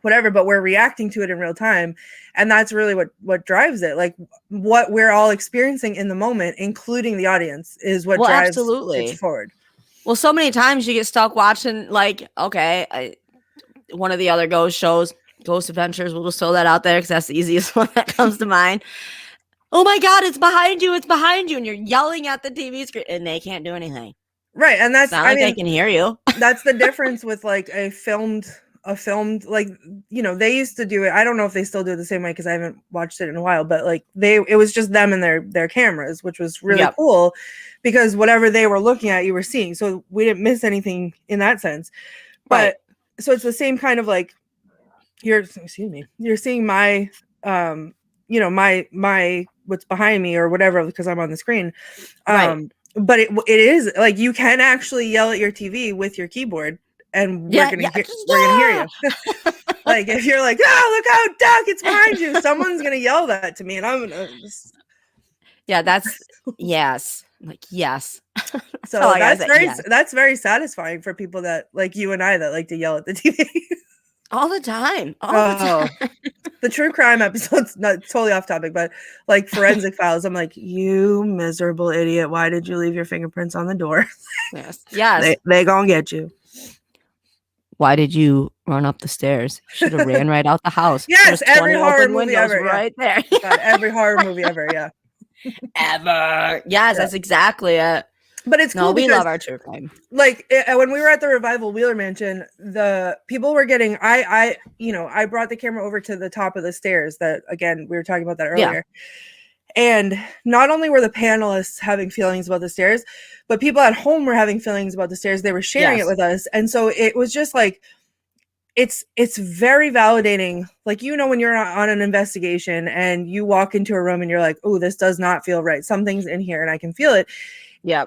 whatever, but we're reacting to it in real time, and that's really what drives it. Like, what we're all experiencing in the moment, including the audience, is what drives it forward. Well, so many times you get stuck watching, like, okay, one of the other ghost shows, Ghost Adventures, we'll just throw that out there because that's the easiest one that comes to mind. Oh my God, it's behind you, and you're yelling at the TV screen, and they can't do anything. Right, and that's not like they can hear you. That's the difference with like a filmed, like, they used to do it. I don't know if they still do it the same way because I haven't watched it in a while, but like it was just them and their cameras, which was really cool because whatever they were looking at, you were seeing. So we didn't miss anything in that sense. But so it's the same kind of like you're seeing my my what's behind me or whatever because I'm on the screen. But it is like you can actually yell at your TV with your keyboard, and we're gonna hear you. Like if you're like, oh, look how dark it's behind you, someone's gonna yell that to me, and I'm gonna. Yeah, that's yes. I'm like, yes. That's all So I gotta say, yes. that's very satisfying for people that like you and I that like to yell at the TV. All the time. All the Oh, time. the true crime episodes, not totally off topic, but like forensic files. I'm like, you miserable idiot. Why did you leave your fingerprints on the door? Yes. Yes. They gonna get you. Why did you run up the stairs? You should have ran right out the house. Yes, There's every 20 horror open movie windows ever. Yeah. right there. God, every horror movie ever. Yeah. Ever. Yes, that's exactly it. But it's cool No, we because love our true crime. like when we were at the Revival Wheeler Mansion, the people were getting I brought the camera over to the top of the stairs that again we were talking about that earlier. And not only were the panelists having feelings about the stairs, but people at home were having feelings about the stairs. They were sharing it with us. And so it was just like it's very validating. Like, when you're on an investigation and you walk into a room and you're like, oh, this does not feel right. Something's in here and I can feel it. Yeah.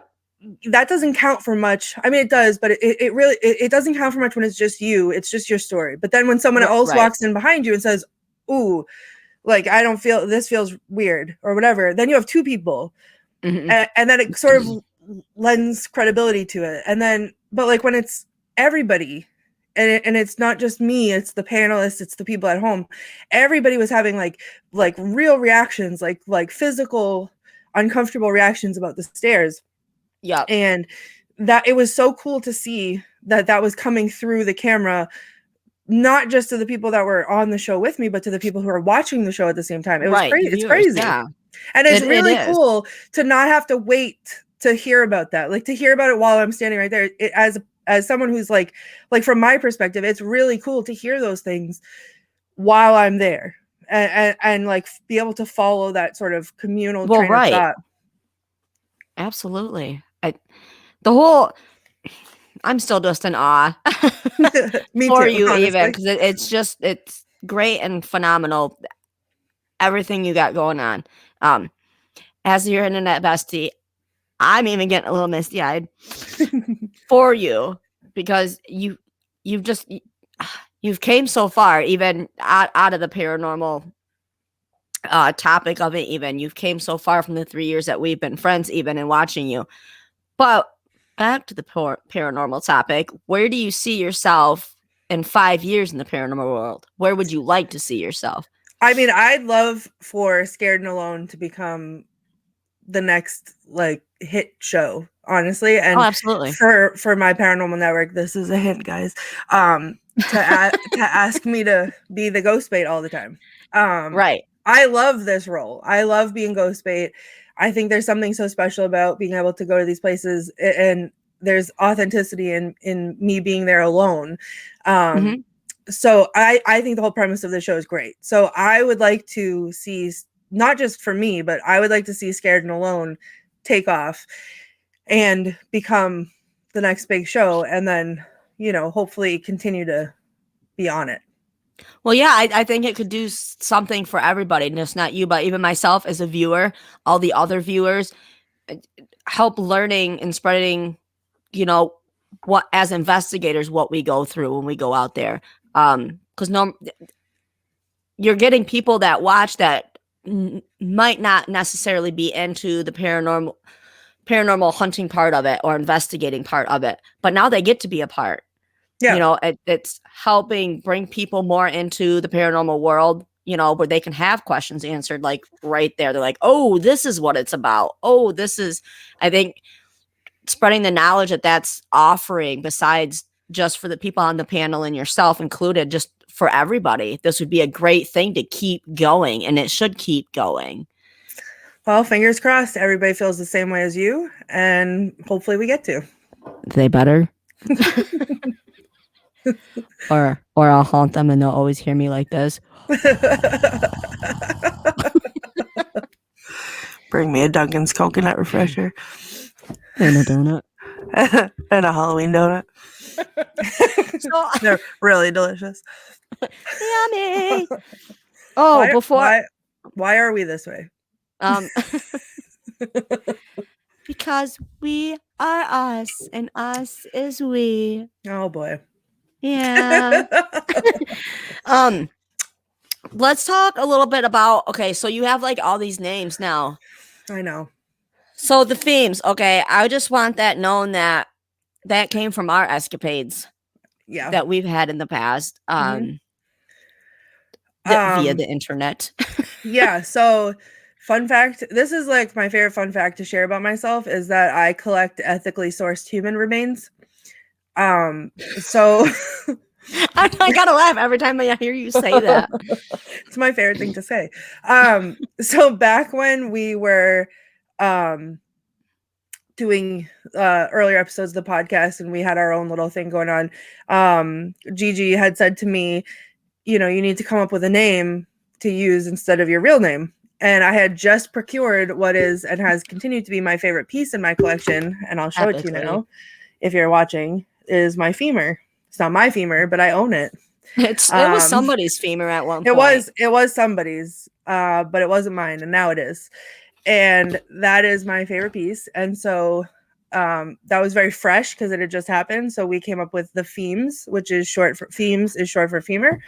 That doesn't count for much. I mean, it does, but it really doesn't count for much when it's just you. It's just your story. But then when someone else walks in behind you and says, ooh, like, I don't feel, this feels weird or whatever, then you have two people. Mm-hmm. And then it sort of lends credibility to it. And then, but like when it's everybody and it's not just me, it's the panelists, it's the people at home, everybody was having like real reactions, like physical, uncomfortable reactions about the stairs. Yeah. And that it was so cool to see that was coming through the camera, not just to the people that were on the show with me, but to the people who are watching the show at the same time. It was crazy. It's crazy. Yeah. And it's really cool to not have to wait to hear about that. Like to hear about it while I'm standing right there. As someone who's like from my perspective, it's really cool to hear those things while I'm there and like be able to follow that sort of communal train of thought. Absolutely. I'm still just in awe Me for too, you, honestly. even because it's great and phenomenal. Everything you got going on. As your internet bestie, I'm even getting a little misty-eyed for you because you've came so far, even out of the paranormal topic of it. Even you've came so far from the 3 years that we've been friends, even and watching you. But back to the paranormal topic, where do you see yourself in 5 years in the paranormal world? Where would you like to see yourself? I mean, I'd love for Scared and Alone to become the next like hit show, honestly. And absolutely. For my paranormal network, this is a hint, guys. To ask me to be the ghost bait all the time. Right. I love this role. I love being ghost bait. I think there's something so special about being able to go to these places, and there's authenticity in me being there alone. So I think the whole premise of the show is great. So I would like to see, not just for me, but I would like to see Scared and Alone take off and become the next big show, and then, hopefully continue to be on it. Well, yeah, I think it could do something for everybody, just not you, but even myself as a viewer, all the other viewers, help learning and spreading, what as investigators, what we go through when we go out there. Because you're getting people that watch that might not necessarily be into the paranormal hunting part of it or investigating part of it, but now they get to be a part. Yeah. It's helping bring people more into the paranormal world, where they can have questions answered like right there. They're like, oh, this is what it's about. Oh, I think spreading the knowledge that's offering, besides just for the people on the panel and yourself included, just for everybody, this would be a great thing to keep going, and it should keep going. Well, fingers crossed everybody feels the same way as you, and hopefully we get to. They better. or I'll haunt them and they'll always hear me like this. Bring me a Dunkin's coconut refresher. And a donut. And a Halloween donut. They're really delicious. Yummy. Oh, why are we this way? Because we are us and us is we. Oh boy. Yeah. Let's talk a little bit about, okay, so you have like all these names now. I know. So the themes, okay, I just want that known that came from our escapades Yeah. that we've had in the past, Mhm. via the internet. Yeah, so fun fact, this is like my favorite fun fact to share about myself is that I collect ethically sourced human remains. So I gotta laugh every time I hear you say that. it's my favorite thing to say. So back when we were doing earlier episodes of the podcast and we had our own little thing going on, Gigi had said to me, you know, you need to come up with a name to use instead of your real name. And I had just procured what is and has continued to be my favorite piece in my collection, and I'll show it to you Epically. now if you're watching, is my femur. It's not my femur, but I own it. It was somebody's femur at one point. It was somebody's, but it wasn't mine, and now it is. And that is my favorite piece. And so that was very fresh because it had just happened. So we came up with the themes, which is short for femur.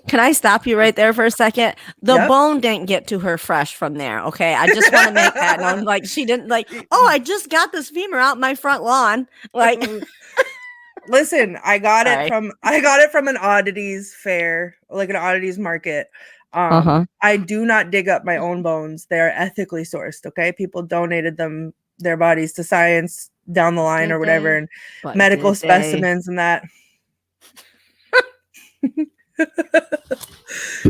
Can I stop you right there for a second? The Yep. bone didn't get to her fresh from there. Okay. I just want to make that known. Like she didn't like, oh, I just got this femur out my front lawn. Like Listen, I got Sorry. it from an oddities fair, like an oddities market. I do not dig up my own bones. They are ethically sourced. Okay. People donated their bodies to science down the line Did or whatever, they? and But medical did they? specimens and that.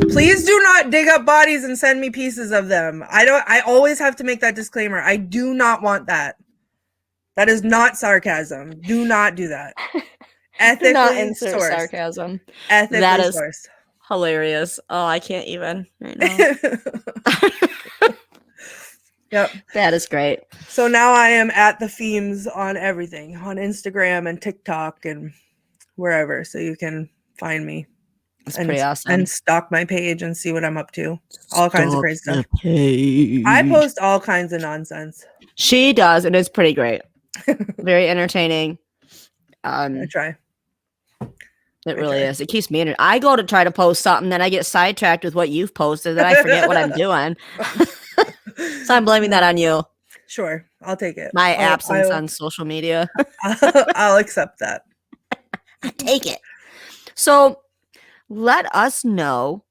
Please do not dig up bodies and send me pieces of them. I always have to make that disclaimer. I do not want that. That is not sarcasm. Do not do that. Do not Ethically insert sourced. sarcasm. Ethically That is sourced. hilarious. Oh, I can't even right now. Yep. That is great. So now I am at the themes on everything, on Instagram and TikTok and wherever. So you can find me. That's pretty awesome. And stalk my page and see what I'm up to. All kinds of crazy stuff. Page. I post all kinds of nonsense. She does, and it's pretty great. Very entertaining. I try. It really is. It keeps me I go to try to post something, then I get sidetracked with what you've posted, then I forget what I'm doing. So I'm blaming that on you. Sure, I'll take it. My absence on social media. I'll accept that. Take it. So let us know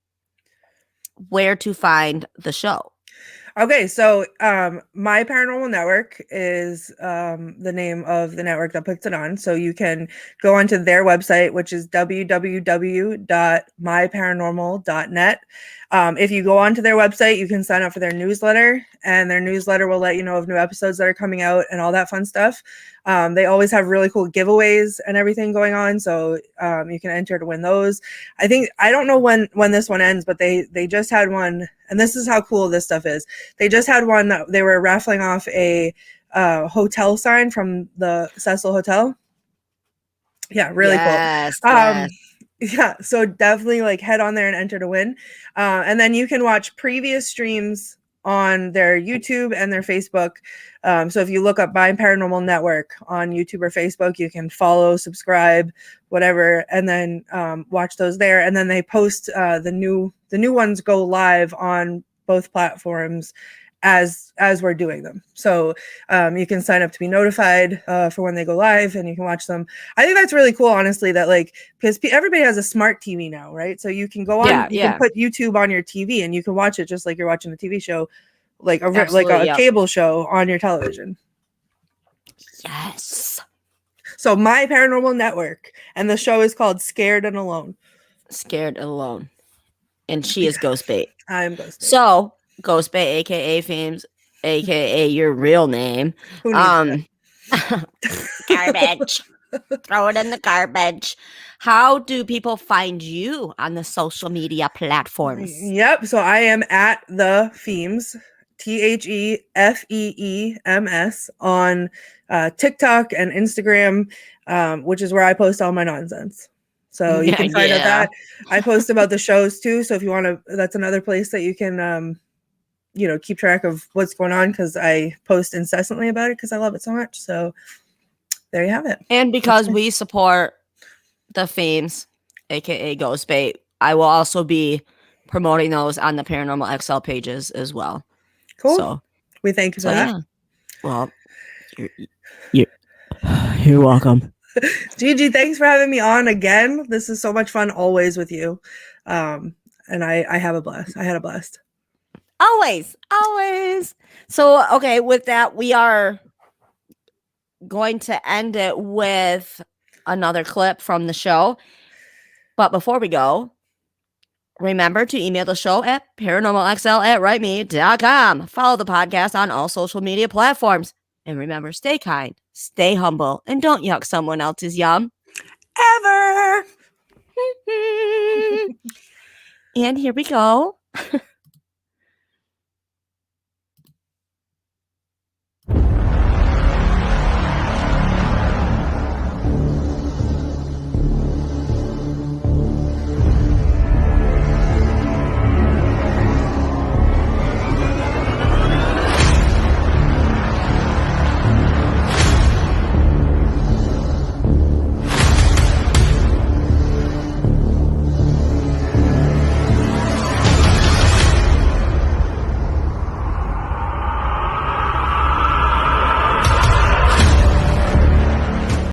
where to find the show. Okay, so My Paranormal Network is the name of the network that puts it on. So you can go onto their website, which is www.myparanormal.net. If you go onto their website, you can sign up for their newsletter, and their newsletter will let you know of new episodes that are coming out and all that fun stuff. They always have really cool giveaways and everything going on, so you can enter to win those. I don't know when this one ends, but they just had one, and this is how cool this stuff is. They just had one that they were raffling off a hotel sign from the Cecil Hotel. Yeah, really cool. Yes. Yeah, so definitely like head on there and enter to win. And then you can watch previous streams on their YouTube and their Facebook. So if you look up My Paranormal Network on YouTube or Facebook, you can follow, subscribe, whatever, and then watch those there. And then they post the new ones go live on both platforms as we're doing them. So you can sign up to be notified for when they go live, and you can watch them. I think that's really cool, honestly, that like, because everybody has a smart TV now, right? So you can go on, you can put YouTube on your TV and you can watch it just like you're watching a TV show, like a cable show on your television. Yes. So My Paranormal Network, and the show is called Scared and Alone. Scared and Alone. And she is Ghostbait. I am Ghostbait. So Ghostbait, aka Fames, aka your real name. Who needs that? Garbage. Throw it in the garbage. How do people find you on the social media platforms? Yep. So I am at the Themes, TheFeems on TikTok and Instagram, which is where I post all my nonsense. So you can find out that I post about the shows too. So if you want to, that's another place that you can, keep track of what's going on, because I post incessantly about it because I love it so much. So there you have it. And because we support the Fames, aka Ghostbait, I will also be promoting those on the Paranormal XL pages as well. Cool. So We thank you for So that. yeah. Well, you're welcome. Gigi, thanks for having me on again. This is so much fun always with you. And I have a blast. I had a blast. Always. So, okay, with that, we are going to end it with another clip from the show. But before we go, remember to email the show at paranormalxl@writeme.com. Follow the podcast on all social media platforms. And remember, stay kind, stay humble, and don't yuck someone else's yum. Ever. And here we go.